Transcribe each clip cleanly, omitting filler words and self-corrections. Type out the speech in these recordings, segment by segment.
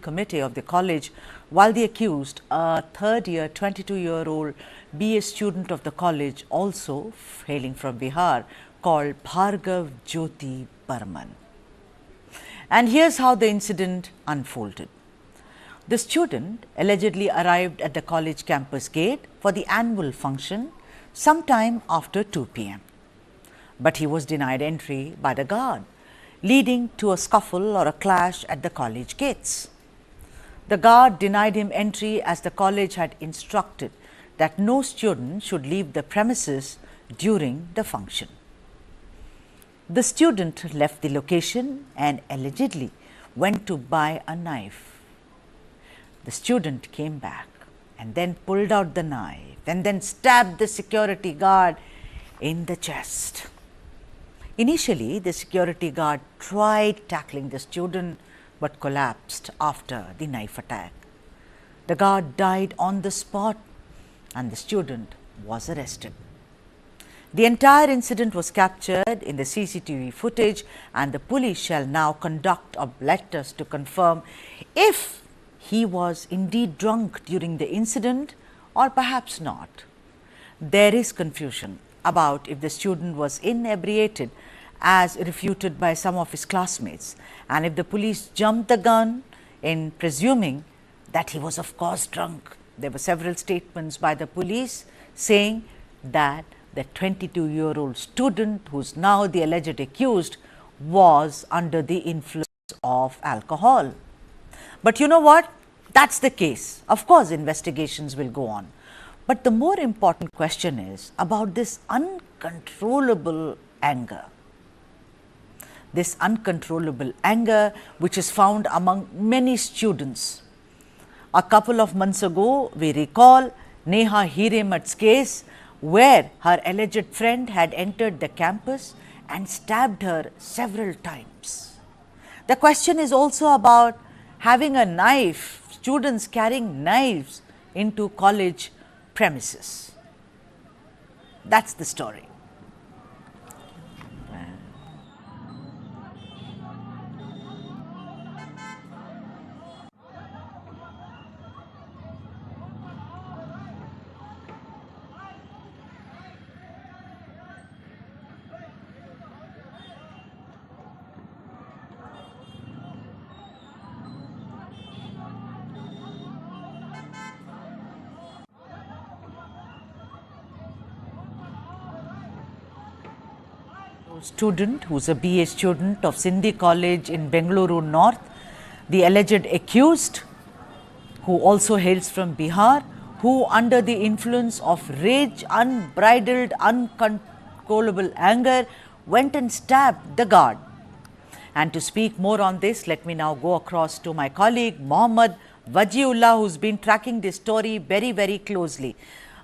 committee of the college, while the accused, a third-year, 22-year-old BA student of the college, also hailing from Bihar, called Bhargav Jyoti Barman. And here's how the incident unfolded. The student allegedly arrived at the college campus gate for the annual function sometime after 2 p.m. But he was denied entry by the guard, leading to a scuffle or a clash at the college gates. The guard denied him entry as the college had instructed that no student should leave the premises during the function. The student left the location and allegedly went to buy a knife. The student came back and then pulled out the knife and then stabbed the security guard in the chest. Initially, the security guard tried tackling the student but collapsed after the knife attack. The guard died on the spot and the student was arrested. The entire incident was captured in the CCTV footage, and the police shall now conduct a blood test to confirm if he was indeed drunk during the incident or perhaps not. There is confusion about if the student was inebriated as refuted by some of his classmates, and if the police jumped the gun in presuming that he was of course drunk. There were several statements by the police saying that the 22-year-old student, who is now the alleged accused, was under the influence of alcohol. But you know what? That's the case. Of course, investigations will go on. But the more important question is about this uncontrollable anger. This uncontrollable anger which is found among many students. A couple of months ago, we recall Neha Hiremat's case, where her alleged friend had entered the campus and stabbed her several times. The question is also about having a knife, students carrying knives into college premises. That's the story. Student who's a BA student of Sindhi College in Bengaluru North, the alleged accused, who also hails from Bihar, who under the influence of rage, unbridled, uncontrollable anger, went and stabbed the guard. And to speak more on this, let me now go across to my colleague Mohammad Wajiullah, who's been tracking this story very, very closely.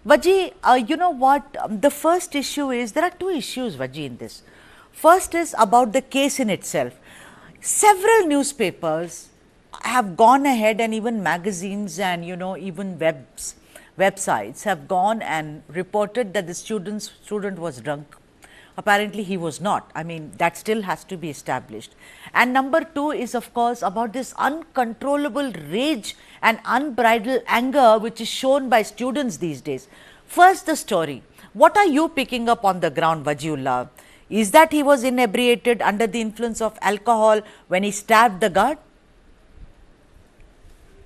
Waji, you know what, the first issue is, there are two issues, Waji, in this. First is about the case in itself. Several newspapers have gone ahead, and even magazines and even websites have gone and reported that the student was drunk. Apparently he was not. I mean, that still has to be established. And number two is of course about this uncontrollable rage and unbridled anger which is shown by students these days. First, the story. What are you picking up on the ground, Wajiullah? Is that he was inebriated under the influence of alcohol when he stabbed the guard?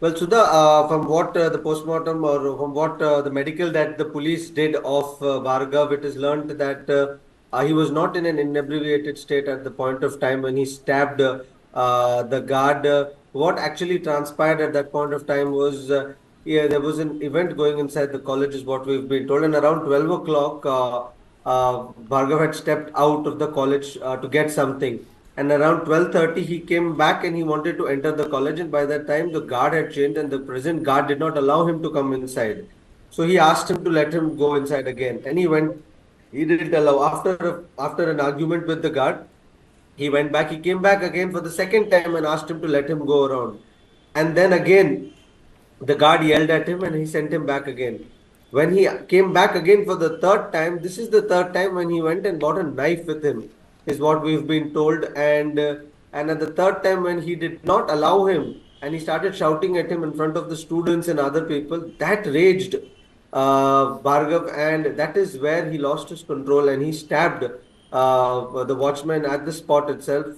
Well, Sudha, from what the postmortem or from what the medical that the police did of Bhargav, it is learned that he was not in an inebriated state at the point of time when he stabbed the guard. What actually transpired at that point of time was there was an event going inside the college, is what we've been told, and around 12 o'clock, Bhargav had stepped out of the college to get something, and around 12:30 he came back and he wanted to enter the college, and by that time the guard had changed and the present guard did not allow him to come inside. So he asked him to let him go inside again, and he didn't allow. After an argument with the guard, he went back. He came back again for the second time and asked him to let him go around, and then again the guard yelled at him and he sent him back again. When he came back again for the third time, this is the third time when he went and bought a knife with him, is what we've been told. And at the third time when he did not allow him and he started shouting at him in front of the students and other people. That raged Bhargav, and that is where he lost his control and he stabbed the watchman at the spot itself,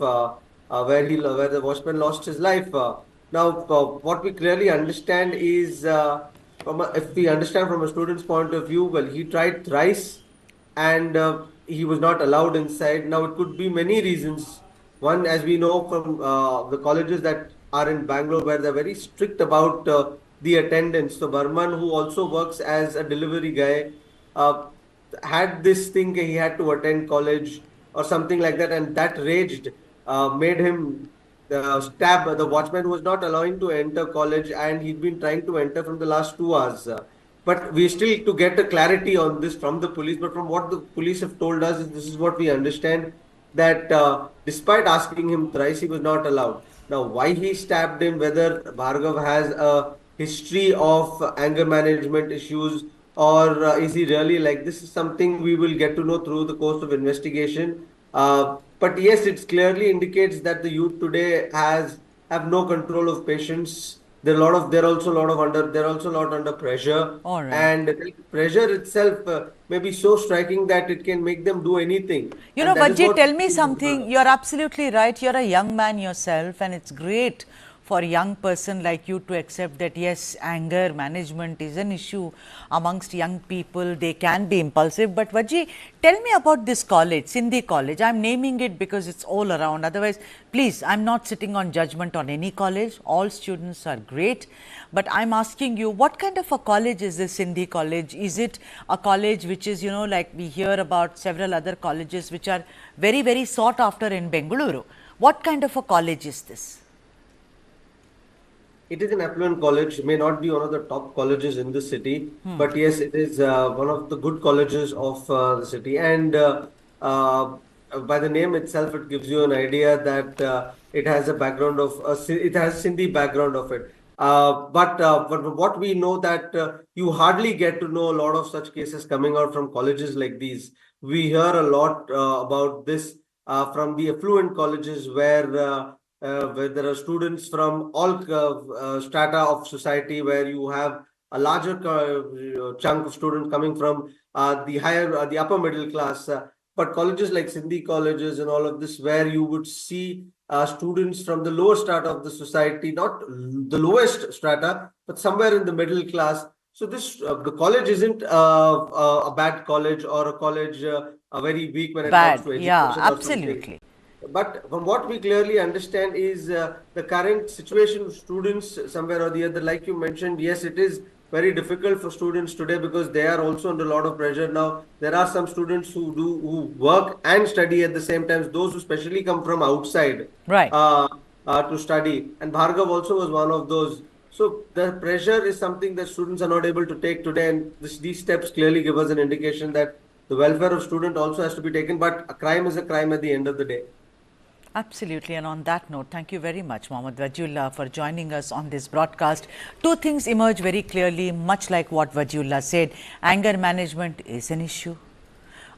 where the watchman lost his life. What we clearly understand is, if we understand from a student's point of view, well, he tried thrice and he was not allowed inside. Now, it could be many reasons. One, as we know from the colleges that are in Bangalore, where they're very strict about the attendance. So, Burman, who also works as a delivery guy, uh, had this thing he had to attend college or something like that, and that raged, made him stab the watchman who was not allowing to enter college, and he'd been trying to enter from the last 2 hours. But we still to get a clarity on this from the police. But from what the police have told us, this is what we understand, that despite asking him thrice, he was not allowed. Now, why he stabbed him, whether Bhargav has a history of anger management issues or is he really like this, is something we will get to know through the course of investigation. But yes, it clearly indicates that the youth today have no control of patience. They're also a lot under pressure, All right. and the pressure itself may be so striking that it can make them do anything. You And know, that is Vajji, what tell me something. You're absolutely right. You're a young man yourself, and it's great for a young person like you to accept that yes, anger management is an issue amongst young people. They can be impulsive. But Vajji, tell me about this college, Sindhi College. I'm naming it because it's all around. Otherwise, please, I'm not sitting on judgment on any college. All students are great. But I'm asking you, what kind of a college is this Sindhi College? Is it a college which is, you know, like we hear about several other colleges which are very, very sought after in Bengaluru? What kind of a college is this? It is an affluent college, may not be one of the top colleges in the city, but yes, it is one of the good colleges of the city. And by the name itself, it gives you an idea that it has a background of, it has Sindhi background of it. But what we know that you hardly get to know a lot of such cases coming out from colleges like these. We hear a lot about this from the affluent colleges where there are students from all strata of society, where you have a larger chunk of students coming from the upper middle class. But colleges like Sindhi colleges and all of this, where you would see students from the lower strata of the society, not the lowest strata, but somewhere in the middle class. So this the college isn't a bad college or a college a very weak when it comes Bad, to education yeah, or something. absolutely. But from what we clearly understand is the current situation of students somewhere or the other, like you mentioned, yes, it is very difficult for students today because they are also under a lot of pressure. Now, there are some students who work and study at the same time, those who specially come from outside Right. to study. And Bhargav also was one of those. So the pressure is something that students are not able to take today. And these steps clearly give us an indication that the welfare of student also has to be taken. But a crime is a crime at the end of the day. Absolutely. And on that note, thank you very much, Mohammad Wajihullah, for joining us on this broadcast. Two things emerge very clearly, much like what Wajihullah said. Anger management is an issue.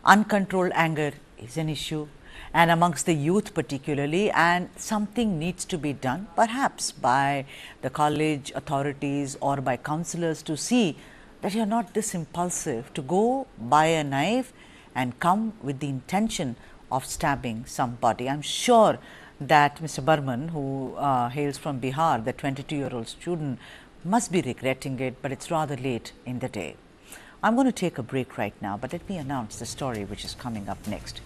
Uncontrolled anger is an issue, and amongst the youth particularly, and something needs to be done, perhaps by the college authorities or by counselors, to see that you are not this impulsive to go buy a knife and come with the intention of stabbing somebody. I'm sure that Mr. Burman, who hails from Bihar, the 22-year-old student, must be regretting it, but it's rather late in the day. I'm going to take a break right now, but let me announce the story which is coming up next.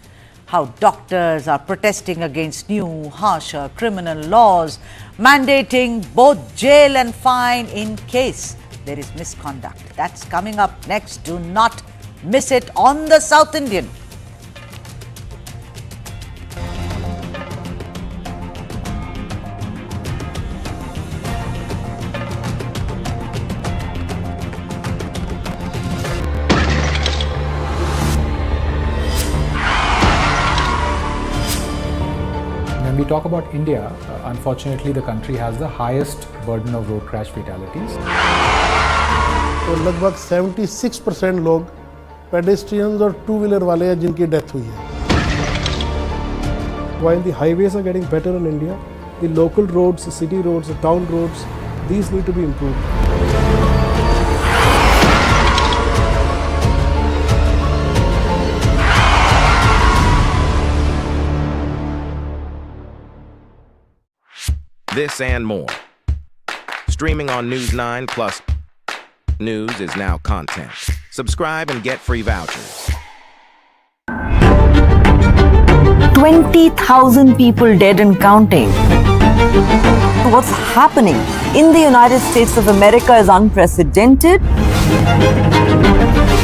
How doctors are protesting against new, harsher criminal laws mandating both jail and fine in case there is misconduct. That's coming up next. Do not miss it on the South Indian. When we talk about India, unfortunately the country has the highest burden of road crash fatalities. तो लगभग 76% लोग pedestrians और two wheeler वाले हैं जिनकी death हुई है. While the highways are getting better in India, the local roads, the city roads, the town roads, these need to be improved. This and more. Streaming on News9 plus news is now content. Subscribe and get free vouchers. 20,000 people dead and counting. What's happening in the United States of America is unprecedented.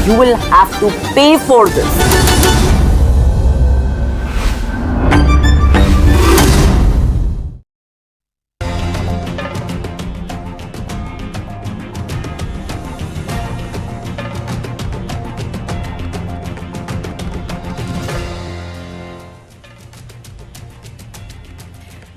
You will have to pay for this.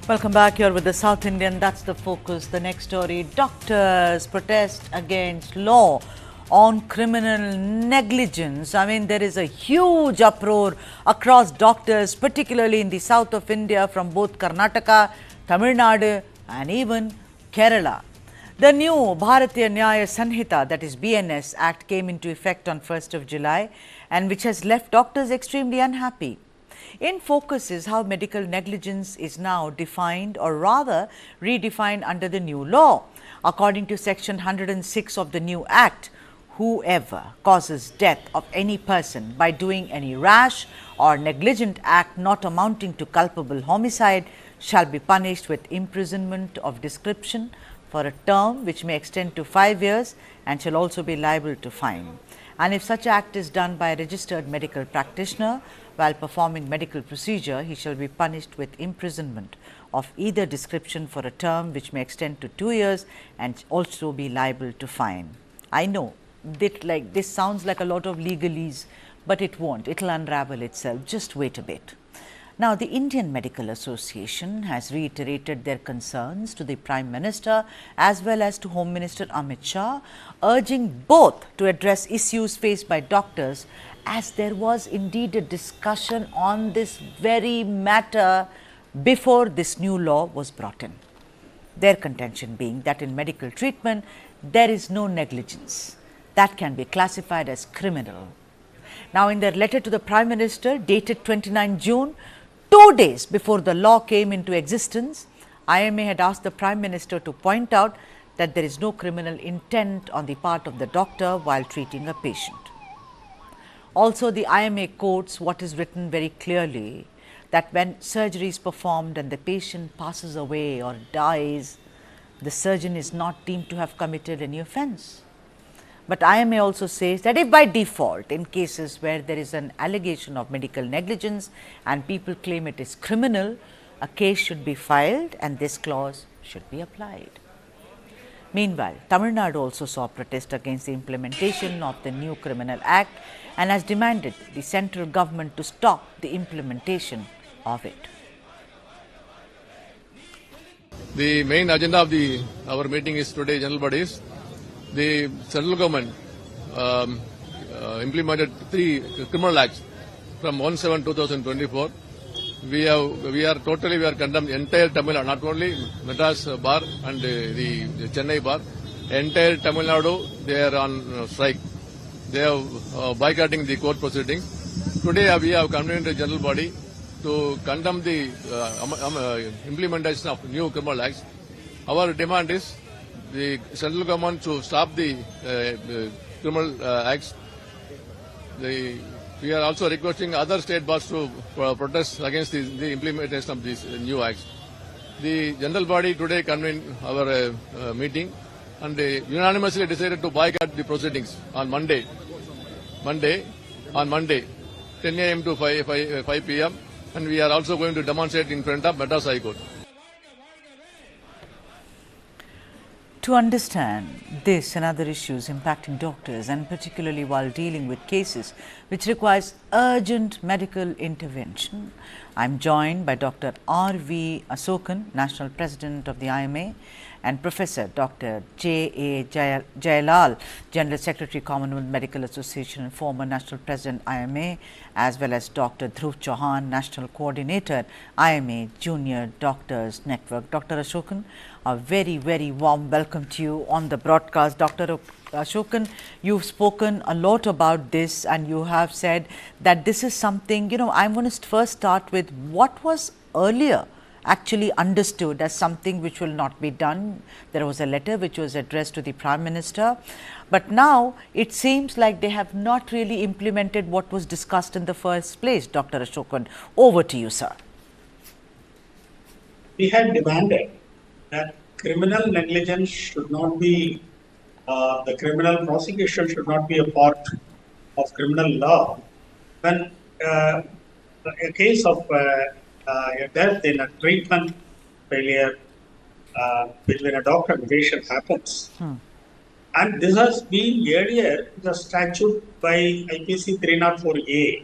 Welcome back. Here with the South Indian. That's the focus. The next story: doctors protest against law on criminal negligence. I mean, there is a huge uproar across doctors, particularly in the south of India, from both Karnataka, Tamil Nadu, and even Kerala. The new Bharatiya Nyaya Sanhita, that is BNS Act, came into effect on 1st of July, and which has left doctors extremely unhappy. In focus is how medical negligence is now defined, or rather redefined, under the new law. According to section 106 of the new act, whoever causes death of any person by doing any rash or negligent act not amounting to culpable homicide shall be punished with imprisonment of description for a term which may extend to 5 years, and shall also be liable to fine. And if such act is done by a registered medical practitioner while performing medical procedure, he shall be punished with imprisonment of either description for a term which may extend to 2 years, and also be liable to fine. I know that this sounds like a lot of legalese, but it won't. It will unravel itself. Just wait a bit. Now, the Indian Medical Association has reiterated their concerns to the Prime Minister as well as to Home Minister Amit Shah, urging both to address issues faced by doctors, as there was indeed a discussion on this very matter before this new law was brought in. Their contention being that in medical treatment, there is no negligence that can be classified as criminal. Now, in their letter to the Prime Minister dated 29 June, 2 days before the law came into existence, IMA had asked the Prime Minister to point out that there is no criminal intent on the part of the doctor while treating a patient. Also, the IMA quotes what is written very clearly, that when surgery is performed and the patient passes away or dies, the surgeon is not deemed to have committed any offence. But IMA also says that if by default, in cases where there is an allegation of medical negligence and people claim it is criminal, a case should be filed and this clause should be applied. Meanwhile, Tamil Nadu also saw protest against the implementation of the new Criminal Act and has demanded the central government to stop the implementation of it. The main agenda of our meeting is today, General Bodies. The central government implemented 3 criminal acts from 1/7/2024. We are condemned entire Tamil Nadu, not only Madras bar and the Chennai bar. Entire Tamil Nadu, they are on strike. They are boycotting the court proceedings. Today we have convened a general body to condemn the implementation of new criminal acts. Our demand is the central government to stop the criminal acts. We are also requesting other state bars to protest against the implementation of these new acts. The general body today convened our meeting and unanimously decided to boycott the proceedings on Monday, 10 a.m. to 5 p.m. and we are also going to demonstrate in front of Madras High Court. To understand this and other issues impacting doctors, and particularly while dealing with cases which requires urgent medical intervention, I am joined by Dr. R.V. Asokan, National President of the IMA, and Professor Dr. J.A. Jayalal, General Secretary, Commonwealth Medical Association and former National President, IMA, as well as Dr. Dhruv Chauhan, National Coordinator, IMA Junior Doctors Network. Dr. Ashokan, a very, very warm welcome to you on the broadcast. Dr. Ashokan, you've spoken a lot about this and you have said that this is something, I'm going to first start with what was earlier actually understood as something which will not be done. There was a letter which was addressed to the Prime Minister, but now it seems like they have not really implemented what was discussed in the first place. Dr. Ashokan, over to you, sir. We had demanded that criminal negligence should not be, the criminal prosecution should not be a part of criminal law. When a case of a death in a treatment failure between a doctor and patient happens. And this has been earlier the statute by IPC 304A.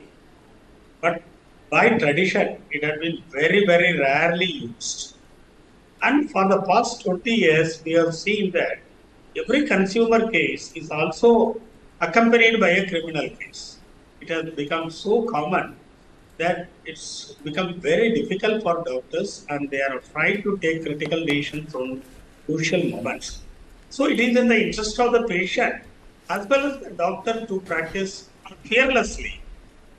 But by tradition, it had been very, very rarely used. And for the past 20 years, we have seen that every consumer case is also accompanied by a criminal case. It has become so common that it's become very difficult for doctors and they are afraid to take critical decisions on crucial moments. So it is in the interest of the patient as well as the doctor to practice fearlessly.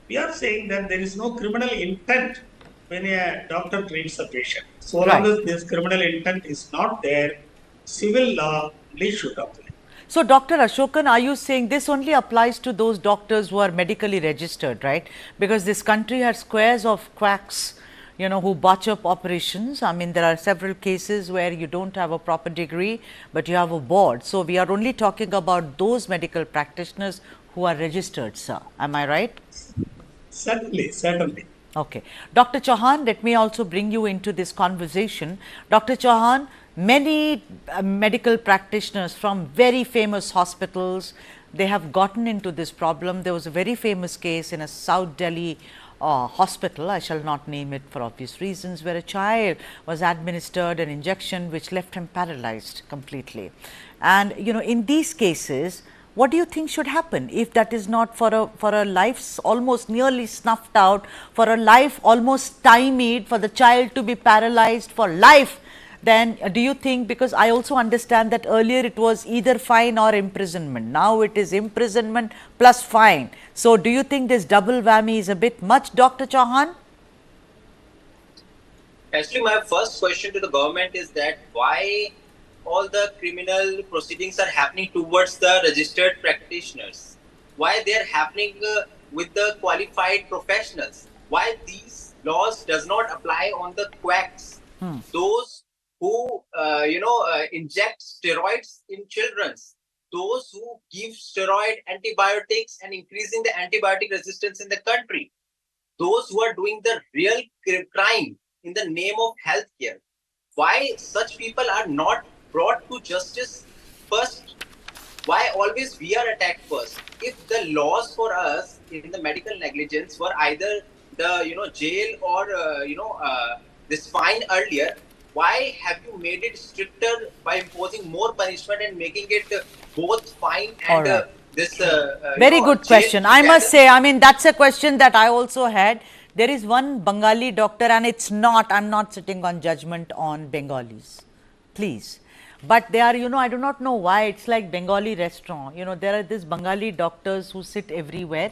We are saying that there is no criminal intent when a doctor treats a patient. So long as this criminal intent is not there, civil law only should apply. So, Dr. Ashokan, are you saying this only applies to those doctors who are medically registered, right? Because this country has squares of quacks, who botch up operations. I mean, there are several cases where you don't have a proper degree, but you have a board. So, we are only talking about those medical practitioners who are registered, sir. Am I right? Certainly, certainly. Okay. Dr. Chauhan, let me also bring you into this conversation. Dr. Chauhan, many medical practitioners from very famous hospitals, they have gotten into this problem. There was a very famous case in a South Delhi hospital, I shall not name it for obvious reasons, where a child was administered an injection which left him paralyzed completely. And in these cases, what do you think should happen if that is not for a life almost nearly snuffed out, for a life almost stymied, for the child to be paralyzed for life? Then do you think, because I also understand that earlier it was either fine or imprisonment, now it is imprisonment plus fine. So do you think this double whammy is a bit much, Dr. Chauhan? Actually, my first question to the government is that why all the criminal proceedings are happening towards the registered practitioners? Why they are happening with the qualified professionals? Why these laws does not apply on the quacks? Those who inject steroids in children, those who give steroid antibiotics and increasing the antibiotic resistance in the country, those who are doing the real crime in the name of healthcare. Why such people are not brought to justice first? Why always we are attacked first? If the laws for us in the medical negligence were either the jail or this fine earlier, why have you made it stricter by imposing more punishment and making it both fine and this very good question. I must say, I mean, that's a question that I also had. There is one Bengali doctor, and it's not, I'm not sitting on judgment on Bengalis, please. But they are, I do not know why, it's like Bengali restaurant. There are these Bengali doctors who sit everywhere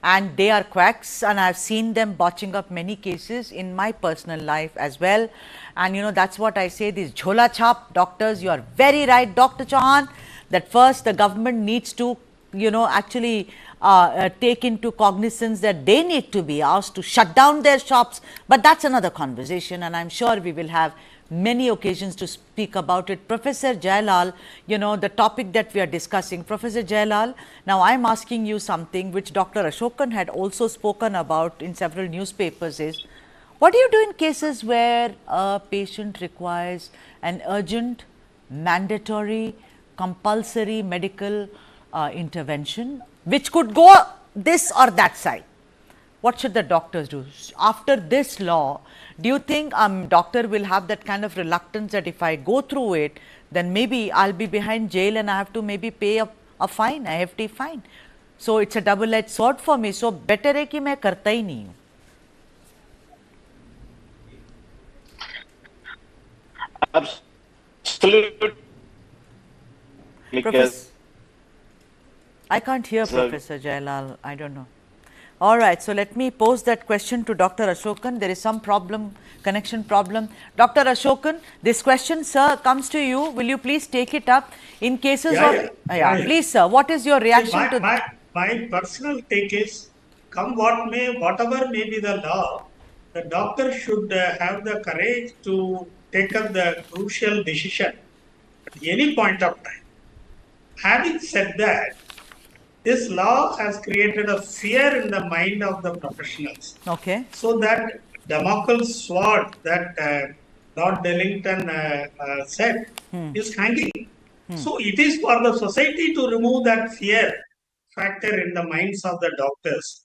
and they are quacks, and I have seen them botching up many cases in my personal life as well. And that's what I say, these jhola chap doctors. You are very right, Dr. Chauhan, that first the government needs to, actually take into cognizance that they need to be asked to shut down their shops. But that's another conversation, and I'm sure we will have many occasions to speak about it. Professor Jayalal, the topic that we are discussing, Professor Jayalal, now I'm asking you something which Dr. Ashokan had also spoken about in several newspapers is, what do you do in cases where a patient requires an urgent, mandatory, compulsory medical intervention, which could go this or that side? What should the doctors do? After this law, do you think doctor will have that kind of reluctance that if I go through it, then maybe I'll be behind jail and I have to maybe pay a fine, a hefty fine. So it's a double-edged sword for me. So better है कि मैं करता ही नहीं हूँ. Absolutely. Because I can't hear Professor Jailal. I don't know. All right, so let me pose that question to Dr. Ashokan. There is some problem, connection problem. Dr. Ashokan, this question, sir, comes to you. Will you please take it up in cases please, sir. What is your reaction to my personal take is, come what may, whatever may be the law, the doctor should have the courage to take up the crucial decision at any point of time. Having said that, this law has created a fear in the mind of the professionals. Okay. So that Damocles sword that Lord Dellington said is hanging. So it is for the society to remove that fear factor in the minds of the doctors.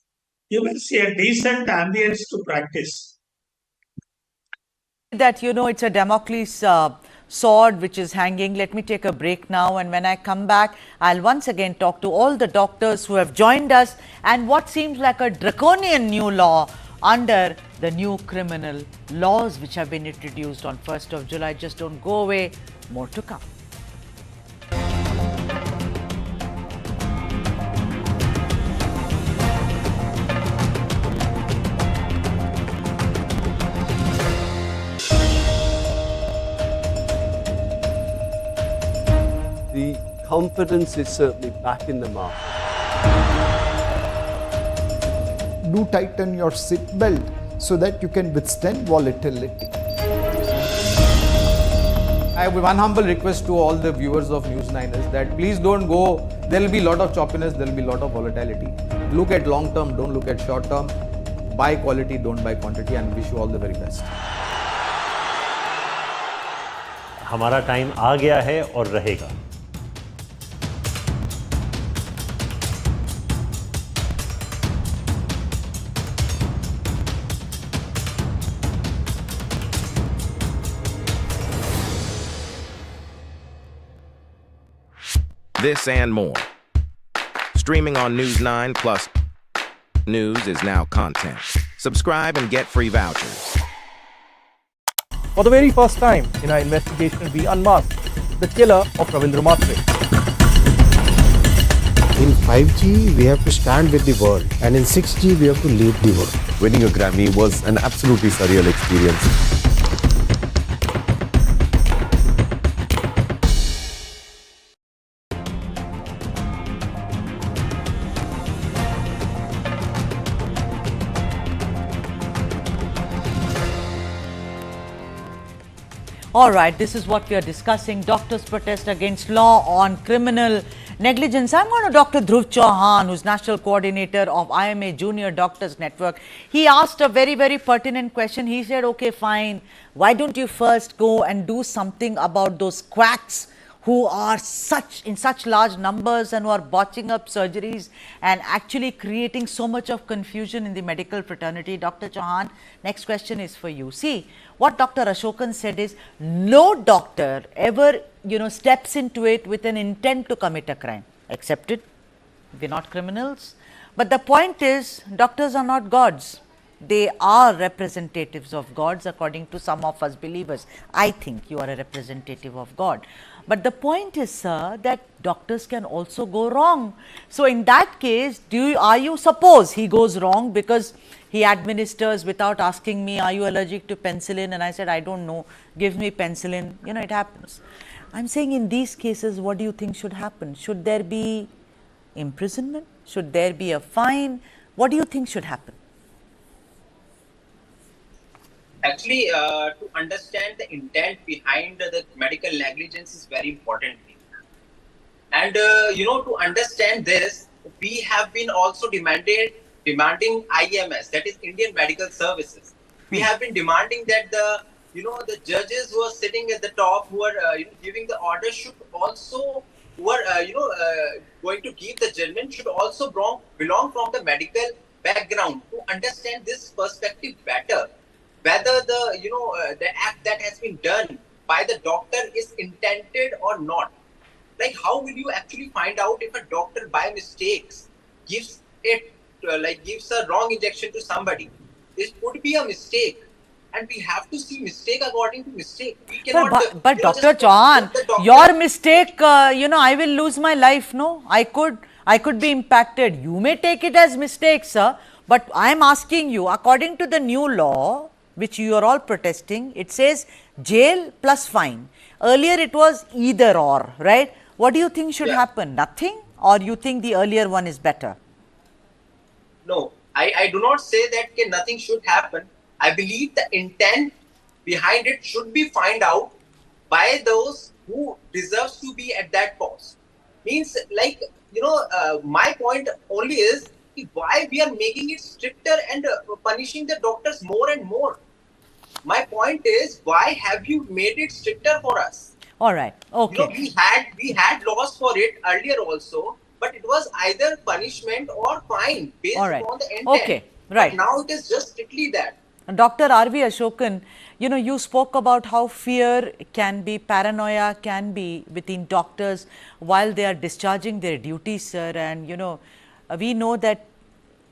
You will see a decent ambience to practice. that, you know, it's a Damocles sword which is hanging. Let me take a break now, and when I come back, I'll once again talk to all the doctors who have joined us and what seems like a draconian new law under the new criminal laws which have been introduced on 1st of July. Just don't go away. More to come. The confidence is certainly back in the market. Do tighten your seat belt so that you can withstand volatility. I have one humble request to all the viewers of News9 is that please don't go, there will be a lot of choppiness, there will be a lot of volatility. Look at long term, don't look at short term. Buy quality, don't buy quantity, and wish you all the very best. हमारा time आ गया है और रहेगा. This and more. Streaming on News9 plus news is now content. Subscribe and get free vouchers. For the very first time in our investigation, we unmasked the killer of Ravindra Matre. In 5G, we have to stand with the world, and in 6G, we have to lead the world. Winning a Grammy was an absolutely surreal experience. All right, this is what we are discussing. Doctors protest against law on criminal negligence. I'm going to Dr. Dhruv Chauhan, who's National Coordinator of IMA Junior Doctors Network. He asked a very, very pertinent question. He said, okay, fine. Why don't you first go and do something about those quacks who are in such large numbers and who are botching up surgeries and actually creating so much of confusion in the medical fraternity. Dr. Chauhan, next question is for you. See, what Dr. Ashokan said is, no doctor ever, steps into it with an intent to commit a crime. Accepted? We're not criminals. But the point is, doctors are not gods. They are representatives of gods, according to some of us believers. I think you are a representative of God. But the point is, sir, that doctors can also go wrong. So in that case, suppose he goes wrong because he administers without asking me, are you allergic to penicillin? And I said, I don't know, give me penicillin. It happens. I'm saying in these cases, what do you think should happen? Should there be imprisonment? Should there be a fine? What do you think should happen? Actually, to understand the intent behind the medical negligence is very important. And, to understand this, we have been also demanding IMS, that is Indian Medical Services. We have been demanding that the judges who are sitting at the top, who are giving the order, should also, who are going to give the judgment, should also belong from the medical background to understand this perspective better, whether the act that has been done by the doctor is intended or not. Like, how will you actually find out if a doctor by mistakes gives gives a wrong injection to somebody? This could be a mistake, and we have to see mistake according to mistake. We cannot. But Dr. Chauhan, your mistake, I will lose my life. No, I could be impacted. You may take it as mistake, sir. But I am asking you, according to the new law, which you are all protesting, it says jail plus fine. Earlier it was either or, right? What do you think should happen? Nothing? Or you think the earlier one is better? No, I do not say that nothing should happen. I believe the intent behind it should be found out by those who deserves to be at that post. Means, my point only is why we are making it stricter and punishing the doctors more and more. My point is, why have you made it stricter for us? All right. Okay. We had laws for it earlier also, but it was either punishment or fine based on the intent. Okay. Right. But now it is just strictly that. Dr. R.V. Ashokan, you spoke about how fear can be, paranoia can be within doctors while they are discharging their duties, sir. And, we know that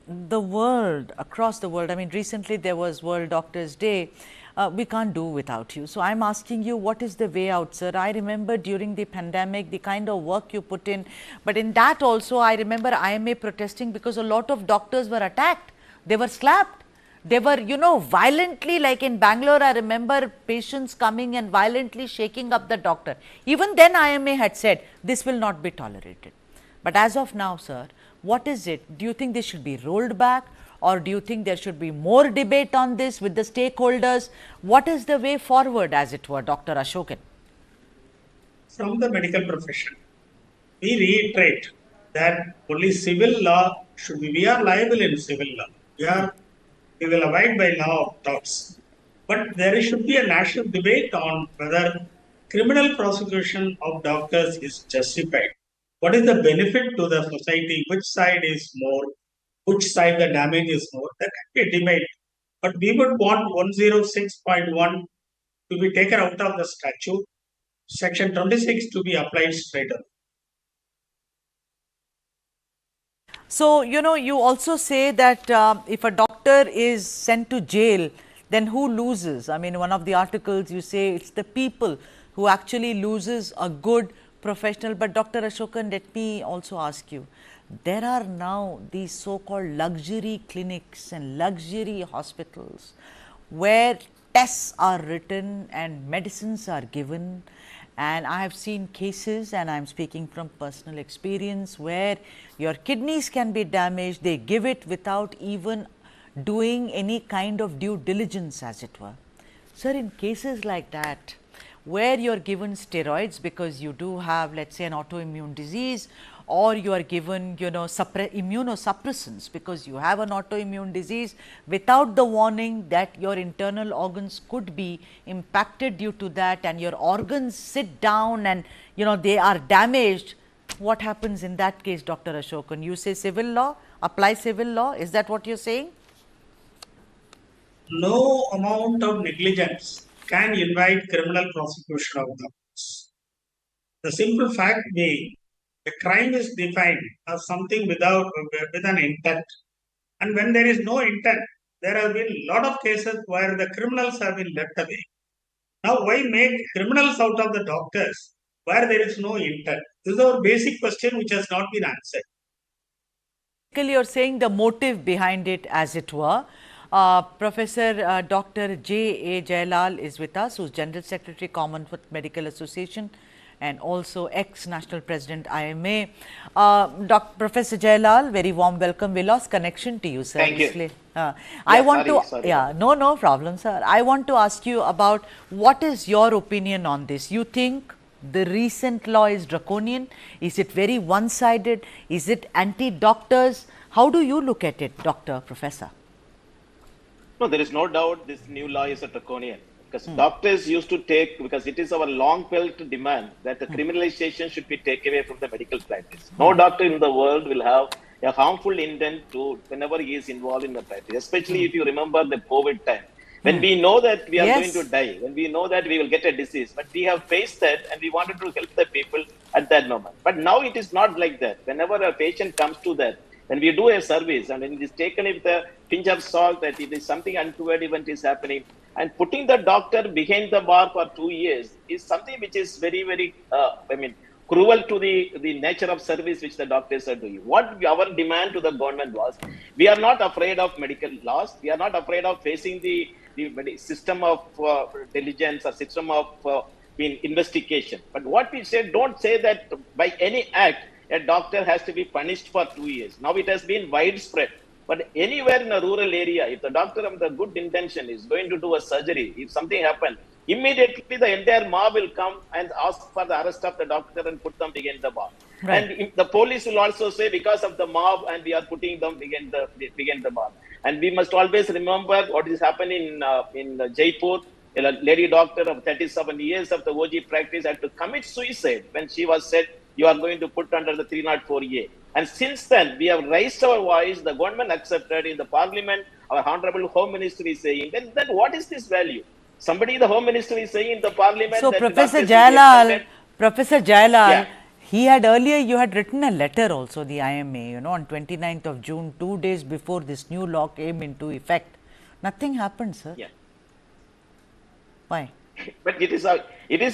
the world, across the world, I mean, recently there was World Doctors Day. We can't do without you. So I'm asking you, what is the way out, sir? I remember during the pandemic, the kind of work you put in, but in that also, I remember IMA protesting because a lot of doctors were attacked. They were slapped. They were, violently, like in Bangalore, I remember patients coming and violently shaking up the doctor. Even then, IMA had said, this will not be tolerated. But as of now, sir, what is it? Do you think this should be rolled back? Or do you think there should be more debate on this with the stakeholders? What is the way forward, as it were, Dr. Ashokan? From the medical profession, we reiterate that only civil law should be, we are liable in civil law. We will abide by law of torts. But there should be a national debate on whether criminal prosecution of doctors is justified. What is the benefit to the society? Which side is more? Which side the damage is more? That can be a debate. But we would want 106.1 to be taken out of the statute, section 26 to be applied straight away. So, you also say that if a doctor is sent to jail, then who loses? I mean, one of the articles you say it's the people who actually loses a good professional. But Dr. Ashokan, let me also ask you, there are now these so-called luxury clinics and luxury hospitals where tests are written and medicines are given. And I have seen cases, and I am speaking from personal experience, where your kidneys can be damaged. They give it without even doing any kind of due diligence, as it were. Sir, in cases like that, where you are given steroids because you do have, let's say, an autoimmune disease, or you are given, immunosuppressants because you have an autoimmune disease without the warning that your internal organs could be impacted due to that, and your organs sit down and, they are damaged. What happens in that case, Dr. Ashokan? You say civil law, apply civil law. Is that what you're saying? No amount of negligence can invite criminal prosecution of doctors. The simple fact being, a crime is defined as something with an intent. And when there is no intent, there have been a lot of cases where the criminals have been left away. Now, why make criminals out of the doctors where there is no intent? This is our basic question which has not been answered. You're saying the motive behind it, as it were. Professor Dr. J.A. Jailal is with us, who is General Secretary, Commonwealth Medical Association, and also ex-National President IMA. Professor Jailal, very warm welcome. We lost connection to you, sir. Thank you. No problem, sir. I want to ask you about what is your opinion on this. You think the recent law is draconian? Is it very one-sided? Is it anti-doctors? How do you look at it, Professor? No, there is no doubt this new law is a draconian. Because doctors used to take, because it is our long-felt demand that the criminalization should be taken away from the medical practice. No doctor in the world will have a harmful intent to whenever he is involved in the practice, especially if you remember the COVID time. When we know that we are going to die, when we know that we will get a disease, but we have faced that and we wanted to help the people at that moment. But now it is not like that. Whenever a patient comes to that, when we do a service and when it is taken with a pinch of salt that it is something untoward event is happening, and putting the doctor behind the bar for 2 years is something which is very, very, cruel to the nature of service which the doctors are doing. What our demand to the government was, we are not afraid of medical laws. We are not afraid of facing the system of diligence or system of investigation. But what we said, don't say that by any act, a doctor has to be punished for 2 years. Now it has been widespread. But anywhere in a rural area, if the doctor of the good intention is going to do a surgery, if something happens, immediately the entire mob will come and ask for the arrest of the doctor and put them behind the bar. Right. And the police will also say because of the mob and we are putting them behind the bar. And we must always remember what is happening in Jaipur. A lady doctor of 37 years of the OG practice had to commit suicide when she was said, you are going to put under the 304A. And since then, we have raised our voice, the government accepted in the parliament, our Honorable Home Minister is saying, then what is this value? Somebody, the Home Minister is saying in the parliament. So that Professor Jailal, he had earlier, you had written a letter also, the IMA, on 29th of June, 2 days before this new law came into effect. Nothing happened, sir. Yeah. Why? But it is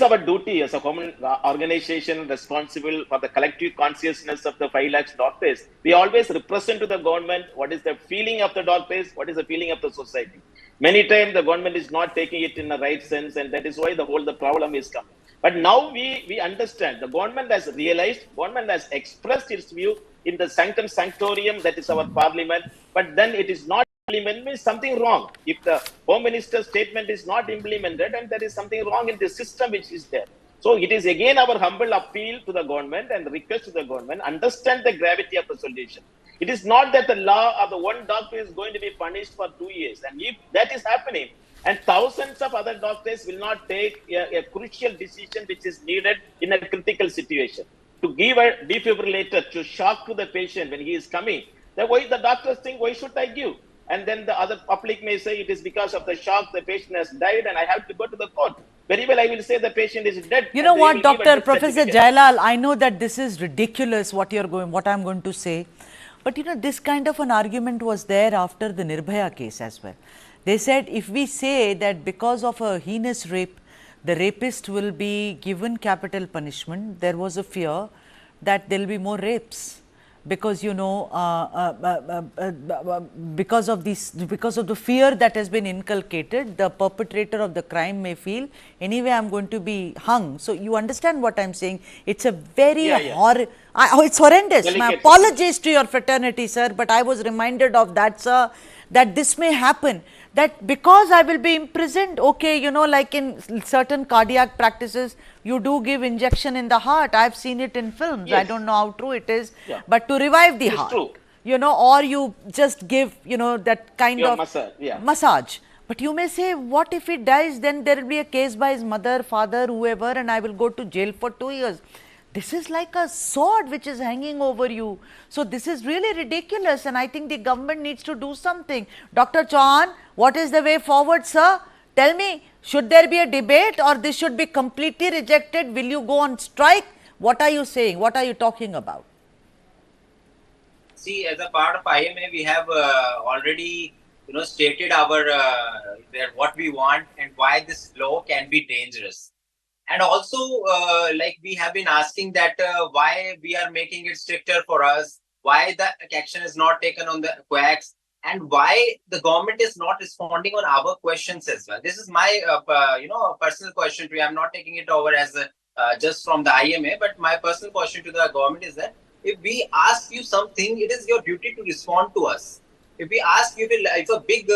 our duty as a common organization responsible for the collective consciousness of the 5 lakhs doctors. We always represent to the government what is the feeling of the doctors, what is the feeling of the society. Many times the government is not taking it in the right sense, and that is why the problem is coming. But now we understand, the government has realized, government has expressed its view in the sanctum sanctorium, that is our parliament, but then it is not implemented, means something wrong. If the Home Minister's statement is not implemented, and there is something wrong in the system which is there. So it is again our humble appeal to the government and request to the government, understand the gravity of the solution. It is not that the law of the one doctor is going to be punished for 2 years. And if that is happening, and thousands of other doctors will not take a crucial decision which is needed in a critical situation. To give a defibrillator to shock to the patient when he is coming, the doctors think, why should I give? And then the other public may say it is because of the shock, the patient has died and I have to go to the court. Very well, I will say the patient is dead. You know what, Professor Jailal, I know that this is ridiculous what I'm going to say. But this kind of an argument was there after the Nirbhaya case as well. They said if we say that because of a heinous rape, the rapist will be given capital punishment, there was a fear that there will be more rapes. Because because of the fear that has been inculcated, the perpetrator of the crime may feel anyway I'm going to be hung. So you understand what I'm saying? It's a very it's horrendous. My apologies to your fraternity, sir, but I was reminded of that, sir, that this may happen. That because I will be imprisoned, okay, like in certain cardiac practices, you do give injection in the heart. I've seen it in films. Yes. I don't know how true it is, but to revive the heart, or you just give, that kind of massage. But you may say, what if he dies? Then there will be a case by his mother, father, whoever, and I will go to jail for 2 years. This is like a sword which is hanging over you. So this is really ridiculous, and I think the government needs to do something. Dr. Chauhan, what is the way forward, sir? Tell me, should there be a debate or this should be completely rejected? Will you go on strike? What are you saying? What are you talking about? See, as a part of IMA, we have already stated our what we want and why this law can be dangerous. And also, like we have been asking that why we are making it stricter for us, why the action is not taken on the quacks, and why the government is not responding on our questions as well. This is my, personal question to you. I'm not taking it over as just from the IMA, but my personal question to the government is that if we ask you something, it is your duty to respond to us. If we ask you, if a big,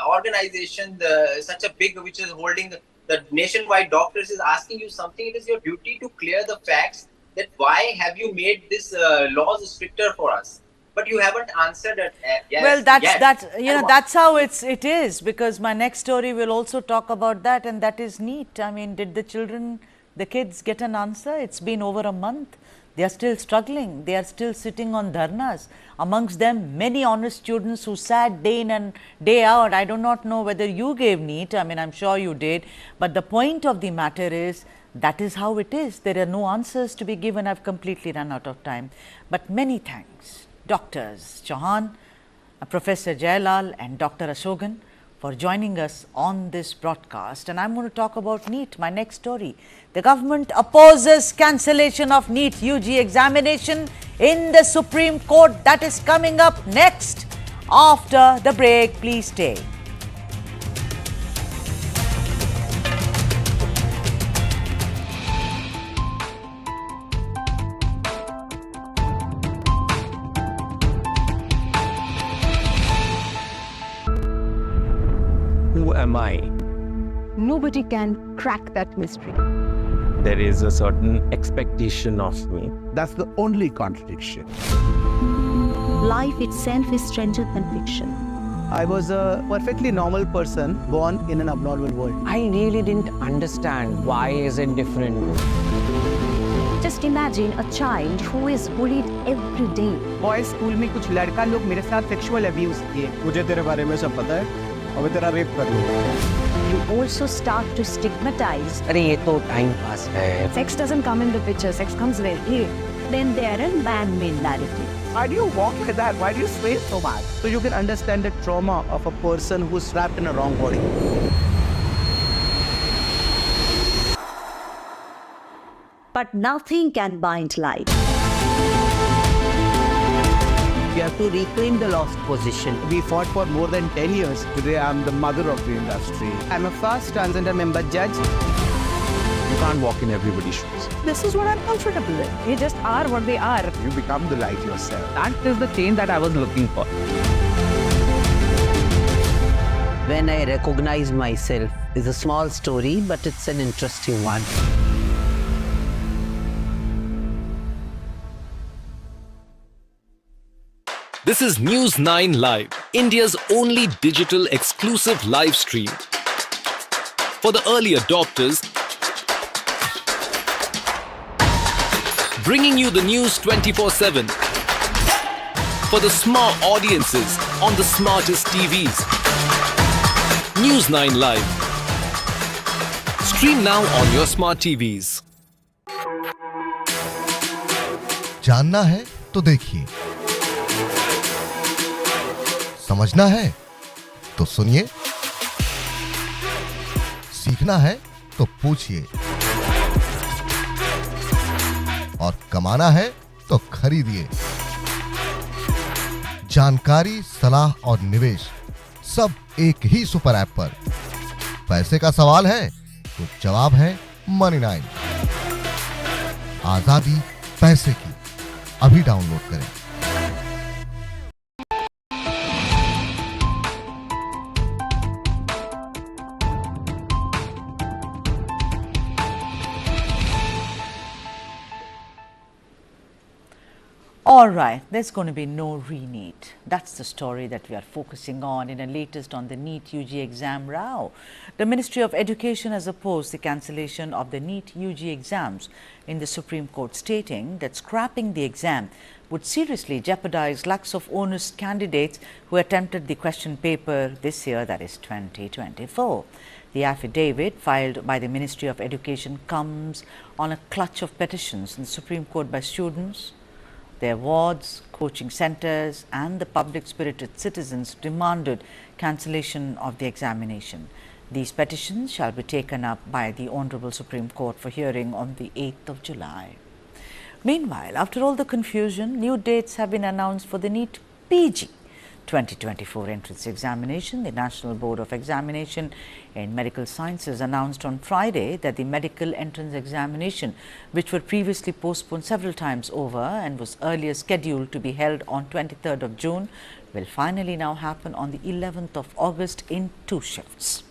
organization, such a big, which is holding the nationwide doctors is asking you something, it is your duty to clear the facts that why have you made this laws stricter for us? But you haven't answered it. Yes, well, that's how it is, because my next story will also talk about that, and that is NEET. I mean, did the kids get an answer? It's been over a month. They are still struggling. They are still sitting on dharnas. Amongst them, many honest students who sat day in and day out. I do not know whether you gave NEET. I mean, I'm sure you did. But the point of the matter is, that is how it is. There are no answers to be given. I've completely run out of time. But many thanks, Doctors Chauhan, Professor Jayalal and Dr. Ashogan, for joining us on this broadcast. And I'm going to talk about NEET, my next story. The government opposes cancellation of NEET UG examination in the Supreme Court. That is coming up next. After the break, please stay. Who am I? Nobody can crack that mystery. There is a certain expectation of me. That's the only contradiction. Life itself is stranger than fiction. I was a perfectly normal person born in an abnormal world. I really didn't understand why is it different. Just imagine a child who is bullied every day. Boys school में कुछ लड़का लोग मेरे साथ sexual abuse किए. मुझे तेरे बारे में सब पता है. और मैं तेरा रेप कर लूँगा. You also start to stigmatize. अरे ये तो time pass है. Sex doesn't come in the picture. Sex comes very late. Then there are man-made narratives. Why do you walk like that? Why do you sway so much? So you can understand the trauma of a person who's trapped in a wrong body. But nothing can bind life. We have to reclaim the lost position. We fought for more than 10 years. Today I'm the mother of the industry. I'm a first transgender member judge. You can't walk in everybody's shoes. This is what I'm comfortable with. They just are what they are. You become the light yourself. That is the change that I was looking for. When I recognize myself, it's a small story, but it's an interesting one. This is News9 Live, India's only digital exclusive live stream. For the early adopters, bringing you the news 24/7. For the smart audiences on the smartest TVs. News9 Live. Stream now on your smart TVs. जानना है तो देखिए, समझना है तो सुनिए, सीखना है तो पूछिए, और कमाना है तो खरीदिए। जानकारी, सलाह और निवेश सब एक ही सुपर ऐप पर। पैसे का सवाल है तो जवाब है Money9। आजादी पैसे की। अभी डाउनलोड करें। All right, there's going to be no re-NEET. That's the story that we are focusing on in the latest on the NEET UG exam row. The Ministry of Education has opposed the cancellation of the NEET UG exams in the Supreme Court, stating that scrapping the exam would seriously jeopardize lakhs of honest candidates who attempted the question paper this year, that is 2024. The affidavit filed by the Ministry of Education comes on a clutch of petitions in the Supreme Court by students, their wards, coaching centres and the public-spirited citizens demanded cancellation of the examination. These petitions shall be taken up by the Honourable Supreme Court for hearing on the 8th of July. Meanwhile, after all the confusion, new dates have been announced for the NEET-PG 2024 entrance examination. The National Board of Examination in Medical Sciences announced on Friday that the medical entrance examination, which were previously postponed several times over and was earlier scheduled to be held on 23rd of June, will finally now happen on the 11th of August in 2 shifts.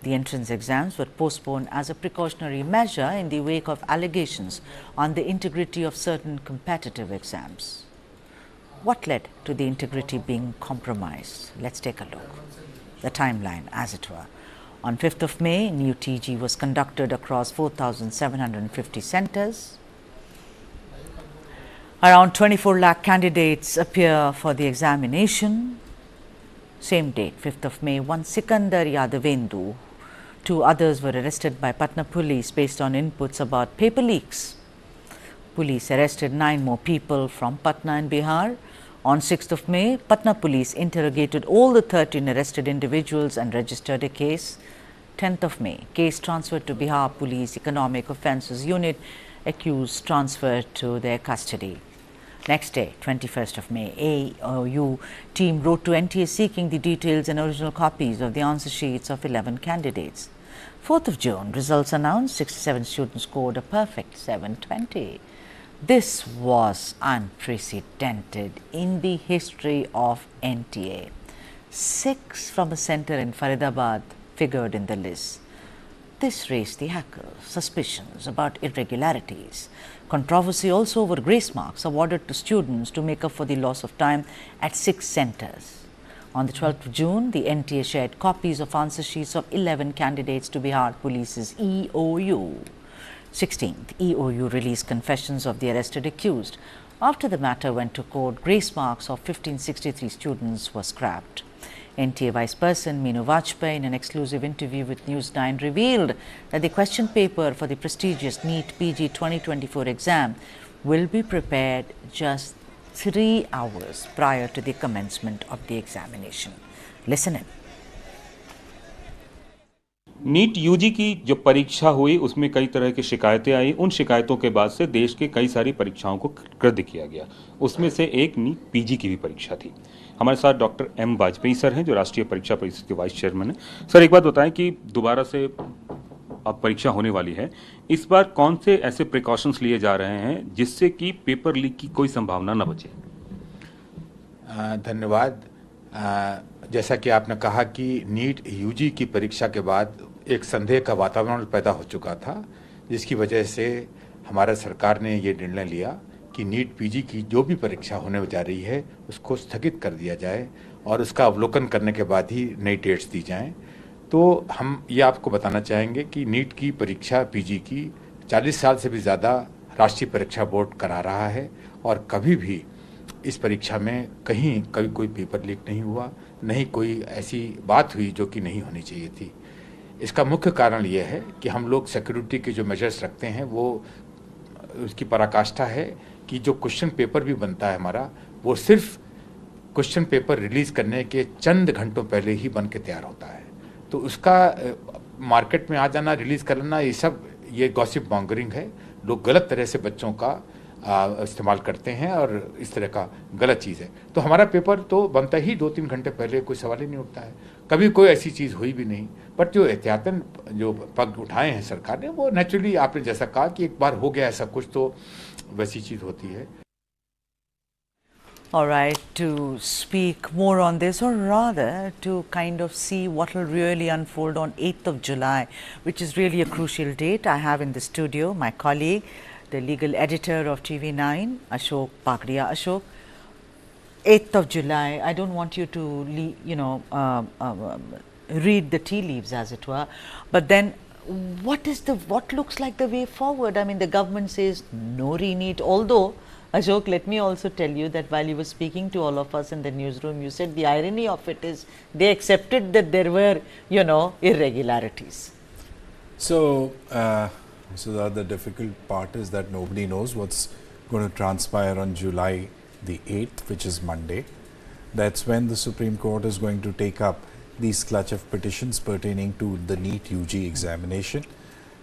The entrance exams were postponed as a precautionary measure in the wake of allegations on the integrity of certain competitive exams. What led to the integrity being compromised? Let's take a look. The timeline, as it were. On 5th of May, NEET-PG was conducted across 4,750 centres. Around 24 lakh candidates appear for the examination. Same date, 5th of May, one Sikandar Yadavendu. 2 others were arrested by Patna police based on inputs about paper leaks. Police arrested 9 more people from Patna and Bihar. On 6th of May, Patna police interrogated all the 13 arrested individuals and registered a case. 10th of May, case transferred to Bihar Police Economic Offences Unit, accused transferred to their custody. Next day, 21st of May, AOU team wrote to NTA seeking the details and original copies of the answer sheets of 11 candidates. 4th of June, results announced, 67 students scored a perfect 720. This was unprecedented in the history of NTA. 6 from a centre in Faridabad figured in the list. This raised the hackers' suspicions about irregularities. Controversy also over grace marks awarded to students to make up for the loss of time at 6 centres. On the 12th of June, the NTA shared copies of answer sheets of 11 candidates to Bihar Police's EOU. 16th, EOU released confessions of the arrested accused. After the matter went to court, grace marks of 1563 students were scrapped. NTA Vice Person Meenu Vajpayee, in an exclusive interview with News9, revealed that the question paper for the prestigious NEET-PG 2024 exam will be prepared just 3 hours prior to the commencement of the examination. Listen in. NEET UG की जो परीक्षा हुई उसमें कई तरह की शिकायतें आई। उन शिकायतों के बाद से देश के कई सारी परीक्षाओं को रद्द किया गया। उसमें से एक नीट पीजी की भी परीक्षा थी। हमारे साथ डॉक्टर एम वाजपेयी सर हैं जो राष्ट्रीय परीक्षा परिषद के वाइस चेयरमैन हैं। सर, एक बात बताएं कि दोबारा से अब परीक्षा होने वाली है, इस बार कौन से ऐसे प्रिकॉशंस लिए जा रहे हैं जिससे कि पेपर लीक की कोई संभावना न बचे? धन्यवाद। जैसा कि आपने कहा कि नीट यूजी की परीक्षा के बाद एक संदेह का वातावरण पैदा हो चुका था, जिसकी वजह से हमारा सरकार ने ये निर्णय लिया कि नीट पीजी की जो भी परीक्षा होने जा रही है उसको स्थगित कर दिया जाए और उसका अवलोकन करने के बाद ही नई डेट्स दी जाएं। तो हम ये आपको बताना चाहेंगे कि नीट की परीक्षा पीजी की 40 साल से भी ज़्यादा राष्ट्रीय परीक्षा बोर्ड करा रहा है और कभी भी इस परीक्षा में कभी कोई पेपर लीक नहीं हुआ, नहीं कोई ऐसी बात हुई जो कि नहीं होनी चाहिए थी। इसका मुख्य कारण ये है कि हम लोग सिक्योरिटी के जो मेजर्स रखते हैं वो उसकी पराकाष्ठा है कि जो क्वेश्चन पेपर भी बनता है हमारा, वो सिर्फ क्वेश्चन पेपर रिलीज़ करने के चंद घंटों पहले ही बन के तैयार होता है। तो उसका मार्केट में आ जाना, रिलीज़ करना, ये गॉसिप मॉन्गरिंग है। लोग गलत तरह से बच्चों का इस्तेमाल करते हैं और इस तरह का गलत चीज़ है। तो हमारा पेपर तो बनता ही 2-3 घंटे पहले, कोई सवाल ही नहीं उठता है। कभी कोई ऐसी चीज़ हुई भी नहीं। बट जो एहतियातन जो पग उठाए हैं सरकार ने, वो नेचुरली आपने जैसा कहा कि एक बार हो गया ऐसा कुछ तो वैसी चीज़ होती है। All right, to speak more on this, or rather to kind of see what will really unfold on 8th of July, which is really a crucial date, I have in the studio my colleague, the legal editor of TV9, Ashok Pagdia. Ashok, 8th of July, I don't want you to, read the tea leaves, as it were, but then what looks like the way forward? I mean, the government says no re-NEET, although Ashok, let me also tell you that while you were speaking to all of us in the newsroom, you said the irony of it is they accepted that there were, irregularities. So the other difficult part is that nobody knows what's going to transpire on July the 8th, which is Monday. That's when the Supreme Court is going to take up these clutch of petitions pertaining to the NEET UG examination.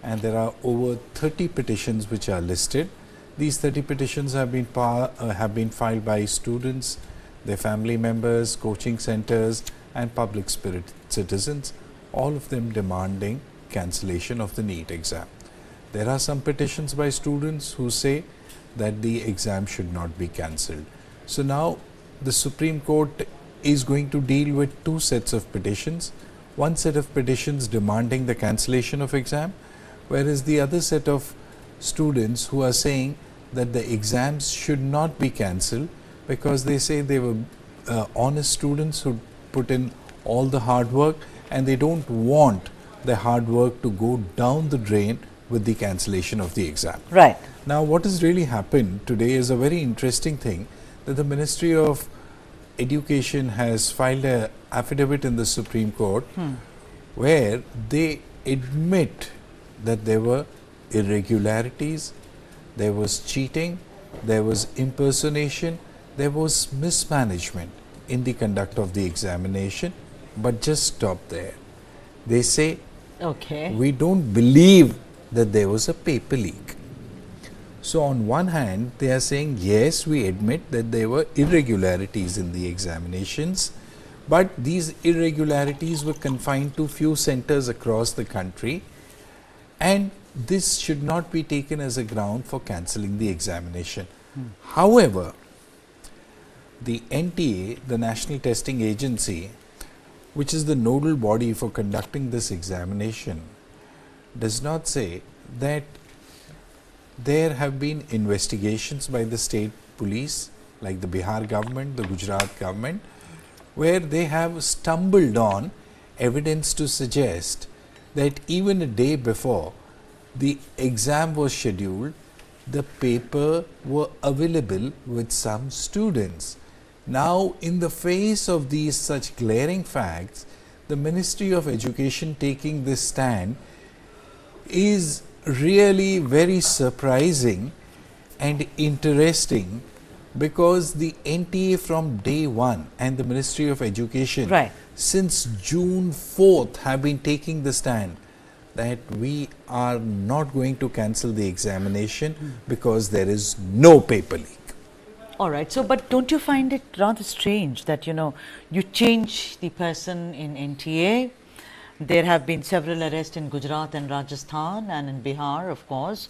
And there are over 30 petitions which are listed. These 30 petitions have been filed by students, their family members, coaching centers and public spirit citizens, all of them demanding cancellation of the NEET exam. There are some petitions by students who say that the exam should not be cancelled. So now the Supreme Court is going to deal with 2 sets of petitions. One set of petitions demanding the cancellation of exam, whereas the other set of students who are saying that the exams should not be cancelled because they say they were honest students who put in all the hard work and they don't want the hard work to go down the drain with the cancellation of the exam. Right. Now, what has really happened today is a very interesting thing, that the Ministry of Education has filed an affidavit in the Supreme Court where they admit that there were irregularities, there was cheating, there was impersonation, there was mismanagement in the conduct of the examination, but just stop there. They say, okay, we don't believe that there was a paper leak. So on one hand, they are saying, yes, we admit that there were irregularities in the examinations, but these irregularities were confined to few centers across the country, and this should not be taken as a ground for cancelling the examination. However, the NTA, the National Testing Agency, which is the nodal body for conducting this examination, does not say that there have been investigations by the state police, like the Bihar government, the Gujarat government, where they have stumbled on evidence to suggest that even a day before the exam was scheduled, the paper were available with some students. Now, in the face of these such glaring facts, the Ministry of Education taking this stand is really very surprising and interesting, because the NTA from day one and the Ministry of Education since June 4th have been taking the stand that we are not going to cancel the examination because there is no paper leak. All right. So, but don't you find it rather strange that, you change the person in NTA? There have been several arrests in Gujarat and Rajasthan and in Bihar, of course.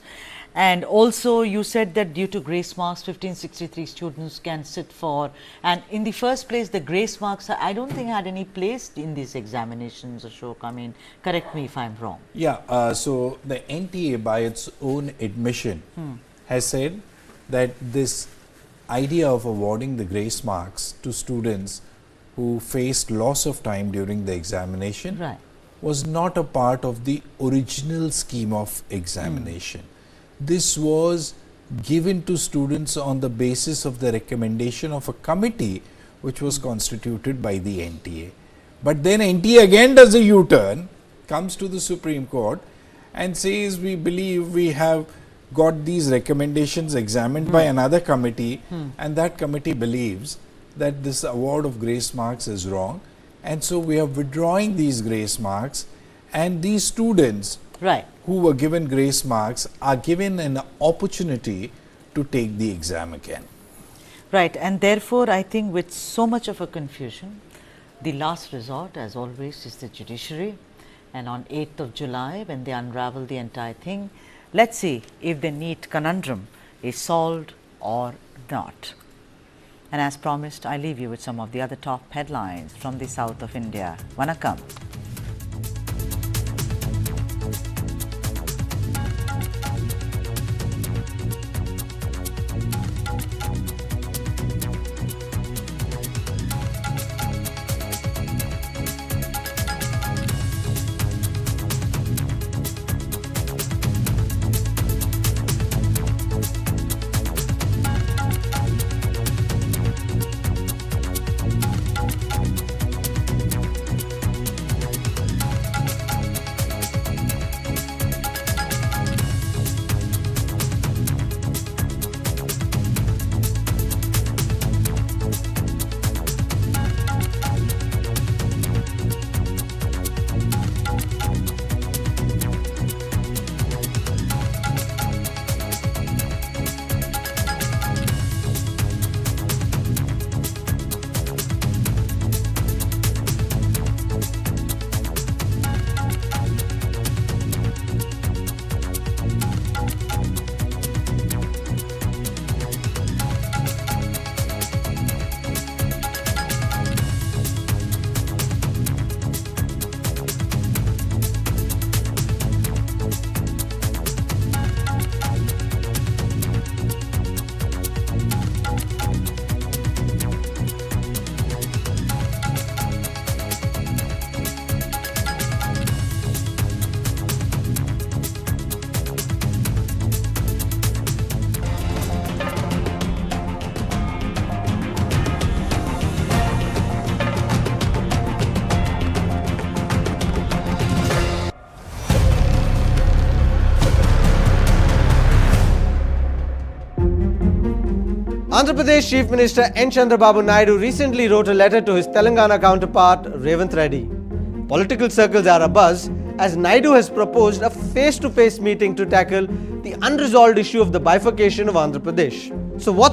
And also you said that due to grace marks, 1563 students can sit for, and in the first place, the grace marks, I don't think had any place in these examinations, Ashok. I mean, correct me if I'm wrong. Yeah, so the NTA by its own admission has said that this idea of awarding the grace marks to students who faced loss of time during the examination was not a part of the original scheme of examination. This was given to students on the basis of the recommendation of a committee which was constituted by the NTA. But then NTA again does a U-turn, comes to the Supreme Court and says, we believe we have got these recommendations examined by another committee, and that committee believes that this award of grace marks is wrong, and so we are withdrawing these grace marks, and these students who were given grace marks are given an opportunity to take the exam again. Right, and therefore I think with so much of a confusion, the last resort as always is the judiciary, and on 8th of July when they unravel the entire thing, let's see if the NEET conundrum is solved or not. And as promised, I leave you with some of the other top headlines from the south of India. Vanakkam. Andhra Pradesh Chief Minister N. Chandrababu Naidu recently wrote a letter to his Telangana counterpart Revanth Reddy. Political circles are abuzz as Naidu has proposed a face-to-face meeting to tackle the unresolved issue of the bifurcation of Andhra Pradesh. So what's